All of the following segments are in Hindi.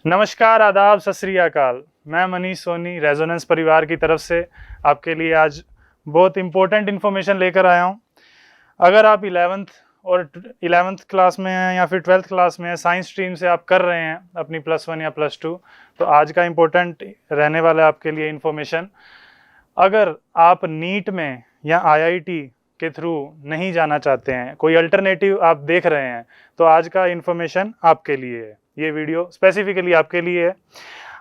नमस्कार, आदाब, सत श्री अकाल। मैं मनीष सोनी रेजोनेंस परिवार की तरफ से आपके लिए आज बहुत इम्पोर्टेंट इन्फॉर्मेशन लेकर आया हूँ। अगर आप 11th क्लास में हैं या फिर 12th क्लास में हैं, साइंस स्ट्रीम से आप कर रहे हैं अपनी +1 या +2, तो आज का इम्पोर्टेंट रहने वाला है आपके लिए इन्फॉर्मेशन। अगर आप नीट में या आईआईटी के थ्रू नहीं जाना चाहते हैं, कोई अल्टरनेटिव आप देख रहे हैं, तो आज का इन्फॉर्मेशन आपके लिए है। ये वीडियो स्पेसिफिकली आपके लिए है।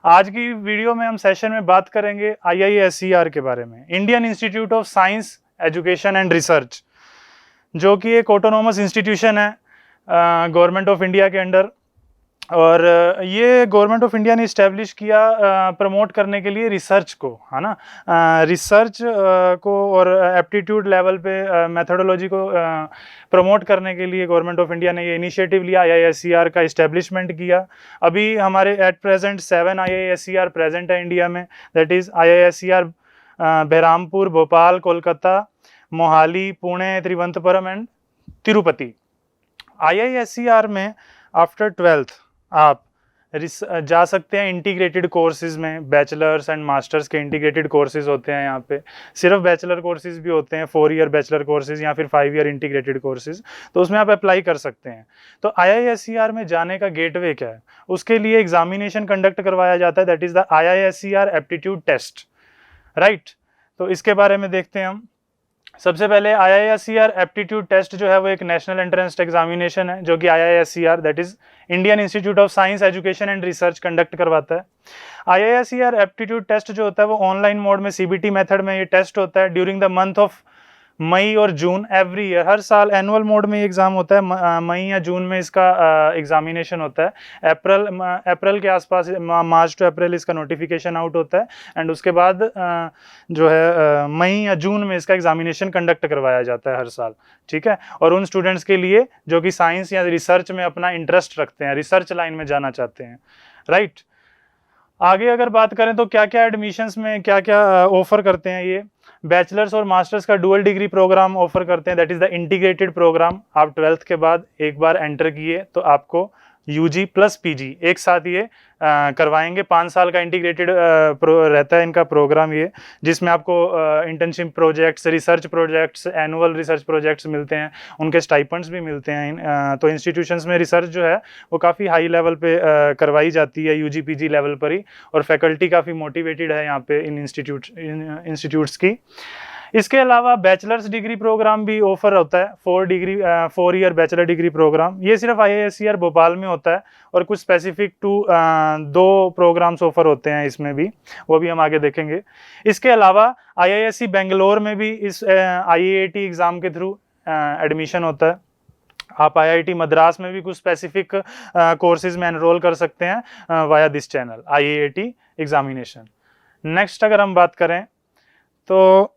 आज की वीडियो में हम सेशन में बात करेंगे IISER के बारे में, Indian Institute of Science Education and research, जो कि एक ऑटोनोमस इंस्टीट्यूशन है गवर्नमेंट ऑफ इंडिया के अंडर। और ये गवर्नमेंट ऑफ इंडिया ने इस्टेब्लिश किया प्रमोट करने के लिए रिसर्च को, है ना, रिसर्च को और एप्टीट्यूड लेवल पे मेथोडोलॉजी को प्रमोट करने के लिए गवर्नमेंट ऑफ इंडिया ने ये इनिशिएटिव लिया, IISER का इस्टेब्लिशमेंट किया। अभी हमारे एट प्रेजेंट 7 IISER प्रेजेंट है इंडिया में, that is IISER Berhampur, Bhopal, Kolkata, Mohali, Pune, Thiruvananthapuram and Tirupati. IISER में आफ्टर 12th आप जा सकते हैं इंटीग्रेटेड कोर्सेज में। बैचलर्स एंड मास्टर्स के इंटीग्रेटेड कोर्सेज होते हैं यहाँ पे। सिर्फ बैचलर कोर्सेज भी होते हैं, 4 ईयर बैचलर कोर्सेज या फिर 5 ईयर इंटीग्रेटेड कोर्सेज, तो उसमें आप अप्लाई कर सकते हैं। तो IISER में जाने का गेटवे क्या है, उसके लिए एग्जामिनेशन कंडक्ट करवाया जाता है, that is the IISER aptitude test, right. तो इसके बारे में देखते हैं हम। सबसे पहले IISER एप्टीट्यूड टेस्ट जो है वो एक नेशनल एंट्रेंस एग्जामिनेशन है, जो कि IISER that is Indian Institute of Science Education and Research conduct करवाता है। IISER एप्टीट्यूड टेस्ट जो होता है वो ऑनलाइन मोड में CBT मेथड में ये टेस्ट होता है during the month of May और जून एवरी ईयर। हर साल एनुअल मोड में एग्ज़ाम होता है, मई या जून में इसका एग्जामिनेशन होता है। अप्रैल के आसपास, मार्च टू अप्रैल इसका नोटिफिकेशन आउट होता है एंड उसके बाद जो है मई या जून में इसका एग्जामिनेशन कंडक्ट करवाया जाता है हर साल, ठीक है। और उन स्टूडेंट्स के लिए जो कि साइंस या रिसर्च में अपना इंटरेस्ट रखते हैं, रिसर्च लाइन में जाना चाहते हैं, राइट। आगे अगर बात करें तो क्या क्या एडमिशन्स में क्या क्या ऑफर करते हैं ये। बैचलर्स और मास्टर्स का डुअल डिग्री प्रोग्राम ऑफर करते हैं, that is the integrated programme. आप 12th के बाद एक बार एंटर किए तो आपको UG + PG एक साथ ये करवाएंगे। 5 साल का इंटीग्रेटेड रहता है इनका प्रोग्राम ये, जिसमें आपको internship projects, research projects, annual research projects मिलते हैं, उनके स्टाइपेंड्स भी मिलते हैं। तो इंस्टीट्यूशंस में रिसर्च जो है वो काफ़ी हाई लेवल पे करवाई जाती है, UG PG लेवल पर ही, और फैकल्टी काफ़ी मोटिवेटेड है यहाँ पे इन इंस्टीट्यूट्स की। इसके अलावा बैचलर्स डिग्री प्रोग्राम भी ऑफर होता है, 4 ईयर बैचलर डिग्री प्रोग्राम। ये सिर्फ IISER भोपाल में होता है और कुछ स्पेसिफिक 2 प्रोग्राम्स ऑफर होते हैं इसमें भी, वो भी हम आगे देखेंगे। इसके अलावा IISc बेंगलोर में भी इस IIAT एग्ज़ाम के थ्रू एडमिशन होता है। आप IIT मद्रास में भी कुछ स्पेसिफिक कोर्सेज में एनरोल कर सकते हैं via this channel IIAT examination. Next अगर हम बात करें तो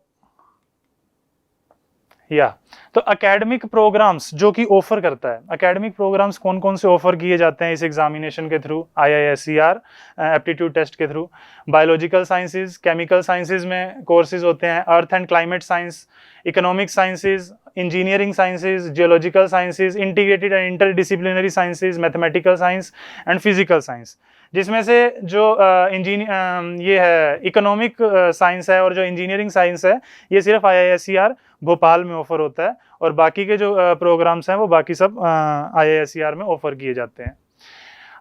तो एकेडमिक प्रोग्राम्स जो कि ऑफर करता है, एकेडमिक प्रोग्राम्स कौन कौन से ऑफर किए जाते हैं इस एग्जामिनेशन के थ्रू, IISER एप्टीट्यूड टेस्ट के through. Biological sciences, chemical sciences में कोर्सेज होते हैं, earth and climate science, economic sciences, engineering sciences, geological sciences, integrated and interdisciplinary sciences, mathematical science and physical science. जिसमें से जो ये है इकोनॉमिक साइंस है और जो इंजीनियरिंग साइंस है, ये सिर्फ IISER भोपाल में ऑफर होता है, और बाकी के जो प्रोग्राम्स हैं वो बाकी सब IISER में ऑफर किए जाते हैं।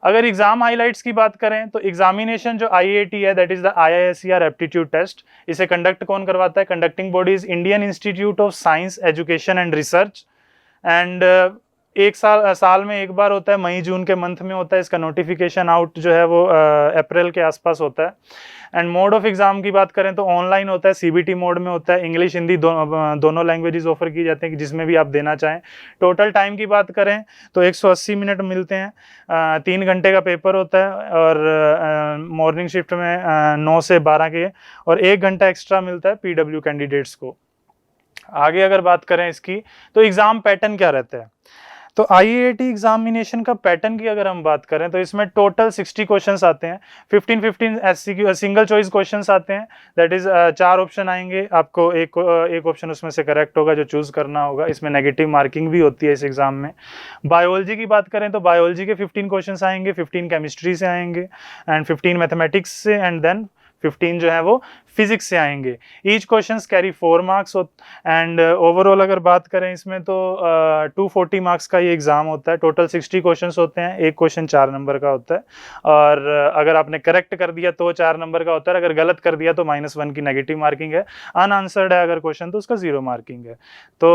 अगर एग्जाम हाइलाइट्स की बात करें तो एग्जामिनेशन जो IIAT है, that is the IISER aptitude test, इसे कंडक्ट कौन करवाता है? Conducting body is Indian Institute of Science Education and Research, and एक साल में एक बार होता है, मई जून के मंथ में होता है। इसका नोटिफिकेशन आउट जो है वो अप्रैल के आसपास होता है। एंड मोड ऑफ एग्जाम की बात करें तो ऑनलाइन होता है, CBT मोड में होता है। इंग्लिश हिंदी दोनों लैंग्वेजेस ऑफर की जाते हैं, जिसमें भी आप देना चाहें। टोटल टाइम की बात करें तो 180 मिनट मिलते हैं, 3 घंटे का पेपर होता है, और मॉर्निंग शिफ्ट में 9 से 12 के, और 1 घंटा एक्स्ट्रा मिलता है PW कैंडिडेट्स को। आगे अगर बात करें इसकी तो एग्ज़ाम पैटर्न क्या रहता है, तो आईआईटी एग्जामिनेशन का पैटर्न की अगर हम बात करें तो इसमें टोटल 60 क्वेश्चंस आते हैं, 15 एससीक्यू सिंगल चॉइस क्वेश्चंस आते हैं, दैट इज 4 ऑप्शन आएंगे, आपको एक ऑप्शन उसमें से करेक्ट होगा जो चूज करना होगा। इसमें नेगेटिव मार्किंग भी होती है इस एग्जाम में। बायोलॉजी की बात करें तो बायोलॉजी के 15 क्वेश्चंस आएंगे, 15 केमिस्ट्री से आएंगे एंड 15 मैथमेटिक्स से एंड देन 15 जो है वो फिजिक्स से आएंगे। Each question carry 4 marks and overall अगर बात करें इसमें तो 240 मार्क्स का ये एग्जाम होता है। टोटल 60 क्वेश्चंस होते हैं, एक क्वेश्चन 4 नंबर का होता है और अगर आपने करेक्ट कर दिया तो 4 नंबर का होता है, अगर गलत कर दिया तो -1 की नेगेटिव मार्किंग है, अनआंसर्ड है अगर क्वेश्चन तो उसका 0 मार्किंग है। तो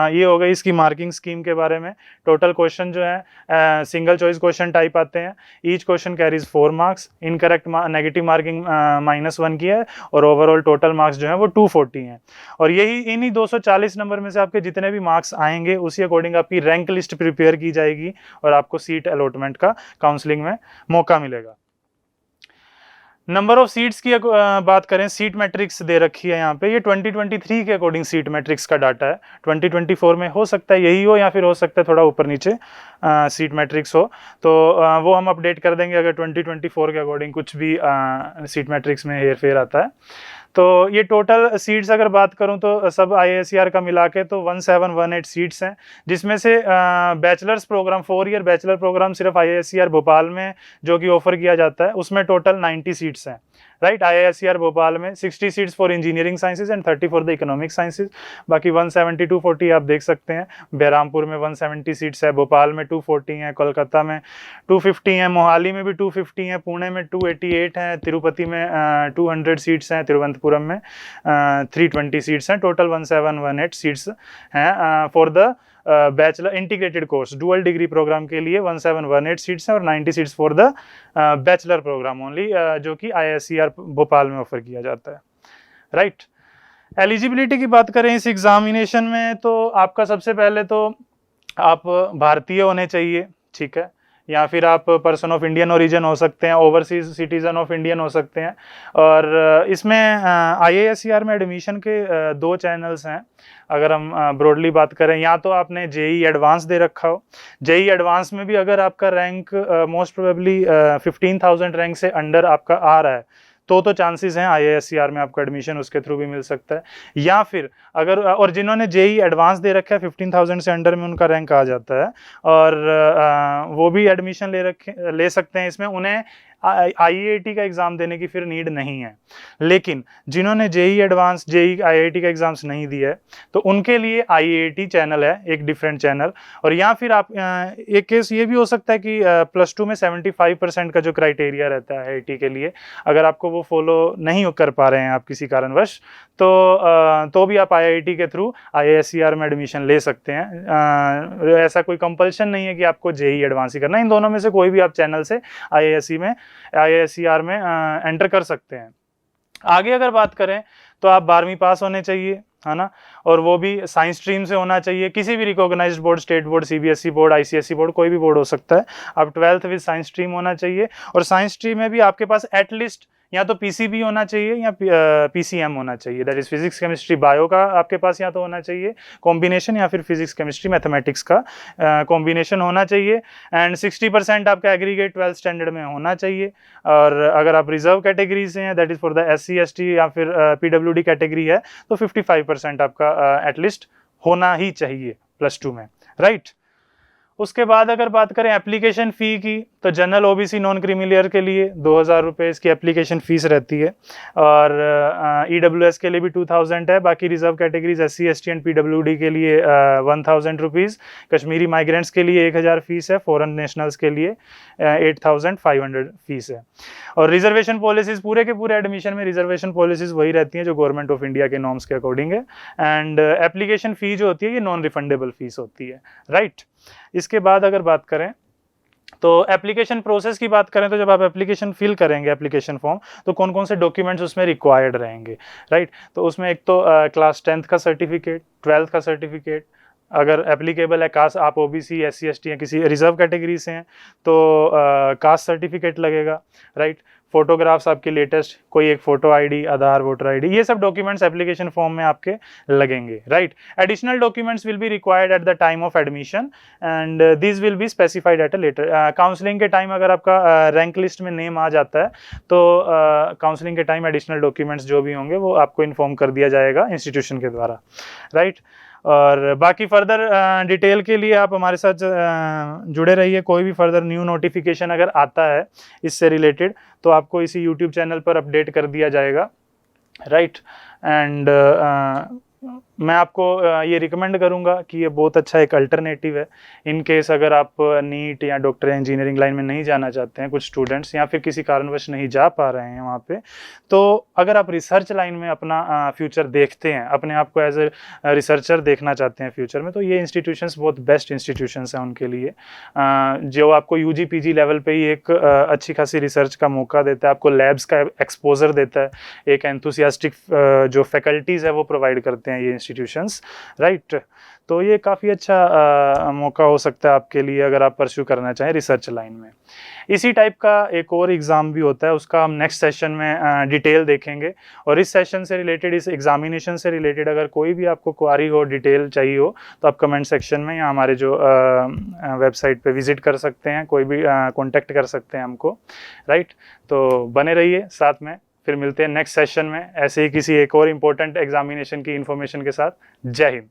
ये हो गई इसकी मार्किंग स्कीम के बारे में। टोटल क्वेश्चन जो है सिंगल चॉइस क्वेश्चन टाइप आते हैं, each question carries 4 marks, incorrect negative marking -1 की है और ओवरऑल टोटल मार्क्स जो है वो 240 हैं। और यही इन्हीं 240 नंबर में से आपके जितने भी मार्क्स आएंगे उसी अकॉर्डिंग आपकी रैंक लिस्ट प्रिपेयर की जाएगी और आपको सीट अलॉटमेंट का काउंसलिंग में मौका मिलेगा। नंबर ऑफ सीट्स की बात करें, सीट मैट्रिक्स दे रखी है यहाँ पे, ये 2023 के अकॉर्डिंग सीट मैट्रिक्स का डाटा है। 2024 में हो सकता है यही हो या फिर हो सकता है थोड़ा ऊपर नीचे सीट मैट्रिक्स हो, तो वो हम अपडेट कर देंगे अगर 2024 के अकॉर्डिंग कुछ भी सीट मैट्रिक्स में हेर फेर आता है। तो ये टोटल सीट्स अगर बात करूं तो सब IISER का मिला के तो 1718 सीट्स हैं, जिसमें से bachelors programme 4 year bachelor programme सिर्फ IISER भोपाल में जो कि ऑफर किया जाता है उसमें टोटल 90 सीट्स हैं, राइट। IISER भोपाल में 60 seats for engineering sciences and 30 for the economic sciences. बाकी 170 240 आप देख सकते हैं, बहरामपुर में 170 सीट्स है, भोपाल में 240 हैं, कोलकाता में 250 हैं, मोहाली में भी 250 हैं, पुणे में 288 हैं, तिरुपति में 200 सीट्स हैं, तिरुवनंतपुरम में 320 सीट्स हैं। टोटल 1718 सीट्स हैं for the bachelor integrated course dual degree programme के लिए 1718 सीट्स हैं और 90 seats for the bachelor programme only जो कि IISER भोपाल में ऑफर किया जाता है, राइट। एलिजिबिलिटी की बात करें इस एग्जामिनेशन में तो आपका सबसे पहले तो आप भारतीय होने चाहिए, ठीक है, या फिर आप पर्सन ऑफ इंडियन ओरिजिन हो सकते हैं, ओवरसीज सिटीजन ऑफ इंडियन हो सकते हैं। और इसमें IISER में एडमिशन के 2 चैनल्स हैं। अगर हम ब्रॉडली बात करें, या तो आपने JEE एडवांस दे रखा हो, JEE एडवांस में भी अगर आपका रैंक मोस्ट प्रोबेबली 15,000 रैंक से अंडर आपका आ रहा है तो चांसेस हैं IISER में आपको एडमिशन उसके थ्रू भी मिल सकता है। या फिर अगर और जिन्होंने JEE एडवांस दे रखा है 15,000 से अंडर में उनका रैंक आ जाता है और वो भी एडमिशन ले सकते हैं इसमें, उन्हें IIT का एग्जाम देने की फिर नीड नहीं है। लेकिन जिन्होंने JEE एडवांस JEE IIT का एग्जाम्स नहीं दिया है तो उनके लिए IIT चैनल है, एक डिफरेंट चैनल। और या फिर आप एक केस ये भी हो सकता है कि +2 में 75% का जो क्राइटेरिया रहता है IIT के लिए, अगर आपको वो फॉलो नहीं कर पा रहे हैं आप किसी कारणवश, तो भी आप IIT के थ्रू IISER में एडमिशन ले सकते हैं। ऐसा कोई कंपल्शन नहीं है कि आपको JEE एडवांस ही करना है, इन दोनों में से कोई भी आप चैनल से IISER में एंटर कर सकते हैं। आगे अगर बात करें तो आप 12वीं पास होने चाहिए, है ना, और वो भी साइंस स्ट्रीम से होना चाहिए, किसी भी recognised board, state board, CBSE board, ICSE board, कोई भी बोर्ड हो सकता है। आप 12th विद साइंस स्ट्रीम होना चाहिए और साइंस स्ट्रीम में भी आपके पास एटलीस्ट या तो PCB होना चाहिए या PCM होना चाहिए, that is physics chemistry bio का आपके पास या तो होना चाहिए कॉम्बिनेशन, या फिर फिजिक्स केमिस्ट्री मैथमेटिक्स का कॉम्बिनेशन होना चाहिए। एंड 60% आपका एग्रीगेट 12th स्टैंडर्ड में होना चाहिए। और अगर आप रिजर्व कैटेगरी से हैं, that is for the SC ST या फिर PWD कैटेगरी है, तो 55% आपका एटलीस्ट होना ही चाहिए +2 में, राइट। उसके बाद अगर बात करें एप्लीकेशन फ़ी की, तो जनरल OBC नॉन क्रीमी के लिए 2,000 रुपये इसकी एप्लीकेशन फ़ीस रहती है और EWS के लिए भी 2,000 है। बाकी reserve categories SC ST and PWD के लिए 1,000 रुपीज़, कश्मीरी माइग्रेंट्स के लिए 1,000 फीस है, फॉरेन नेशनल्स के लिए 8,500 फीस है। और रिजर्वेशन पॉलिसीज़ पूरे के पूरे एडमिशन में रिजर्वेशन पॉलिसीज़ वही रहती हैं जो गवर्नमेंट ऑफ इंडिया के नॉर्म्स के अकॉर्डिंग है। एंड एप्लीकेशन फ़ी जो होती है ये नॉन रिफंडेबल फीस होती है, राइट। इसके बाद अगर बात करें तो एप्लीकेशन प्रोसेस की बात करें तो जब आप एप्लीकेशन फिल करेंगे एप्लीकेशन फॉर्म, तो कौन कौन से डॉक्यूमेंट्स उसमें रिक्वायर्ड रहेंगे, राइट। तो उसमें एक तो क्लास 10th का सर्टिफिकेट, 12th का सर्टिफिकेट, अगर एप्लीकेबल है कास्ट, आप OBC SC ST या किसी रिजर्व कैटेगरी से हैं तो कास्ट सर्टिफिकेट लगेगा, राइट। फोटोग्राफ्स आपके लेटेस्ट, कोई एक photo ID, Aadhaar, voter ID, ये सब डॉक्यूमेंट्स एप्लीकेशन फॉर्म में आपके लगेंगे, right. Additional documents will be required at the time of admission and this will be specified at a later. Counselling के टाइम अगर आपका रैंक लिस्ट में नेम आ जाता है तो काउंसलिंग के टाइम एडिशनल डॉक्यूमेंट्स जो भी होंगे वो आपको इन्फॉर्म कर दिया जाएगा इंस्टीट्यूशन के द्वारा, राइट। और बाकी फर्दर डिटेल के लिए आप हमारे साथ जुड़े रहिए। कोई भी फर्दर न्यू नोटिफिकेशन अगर आता है इससे रिलेटेड तो आपको इसी यूट्यूब चैनल पर अपडेट कर दिया जाएगा, राइट। एंड मैं आपको ये रिकमेंड करूँगा कि ये बहुत अच्छा एक अल्टरनेटिव है इन केस अगर आप नीट या डॉक्टर या इंजीनियरिंग लाइन में नहीं जाना चाहते हैं, कुछ स्टूडेंट्स या फिर किसी कारणवश नहीं जा पा रहे हैं वहाँ पे, तो अगर आप रिसर्च लाइन में अपना फ्यूचर देखते हैं, अपने आप को एज ए रिसर्चर देखना चाहते हैं फ्यूचर में, तो ये इंस्टीट्यूशंस बहुत बेस्ट इंस्टीट्यूशंस हैं उनके लिए, जो आपको यूजी पीजी लेवल पे ही एक अच्छी खासी रिसर्च का मौका देता है, आपको लैब्स का एक्सपोजर देता है, एक एंथुसियास्टिक जो फैकल्टीज़ है वो प्रोवाइड करते हैं ये इंस्टीट्यूशंस, राइट। तो ये काफ़ी अच्छा मौका हो सकता है आपके लिए अगर आप परस्यू करना चाहें रिसर्च लाइन में। इसी टाइप का एक और एग्ज़ाम भी होता है, उसका हम नेक्स्ट सेशन में डिटेल देखेंगे। और इस सेशन से रिलेटेड, इस एग्जामिनेशन से रिलेटेड अगर कोई भी आपको क्वारी हो, डिटेल चाहिए हो, तो आप कमेंट सेक्शन में या हमारे जो वेबसाइट पे विजिट कर सकते हैं, कोई भी कॉन्टेक्ट कर सकते हैं हमको, राइट। तो बने रहिए साथ में, फिर मिलते हैं नेक्स्ट सेशन में ऐसे ही किसी एक और इम्पोर्टेंट एग्जामिनेशन की इन्फॉर्मेशन के साथ। जय हिंद।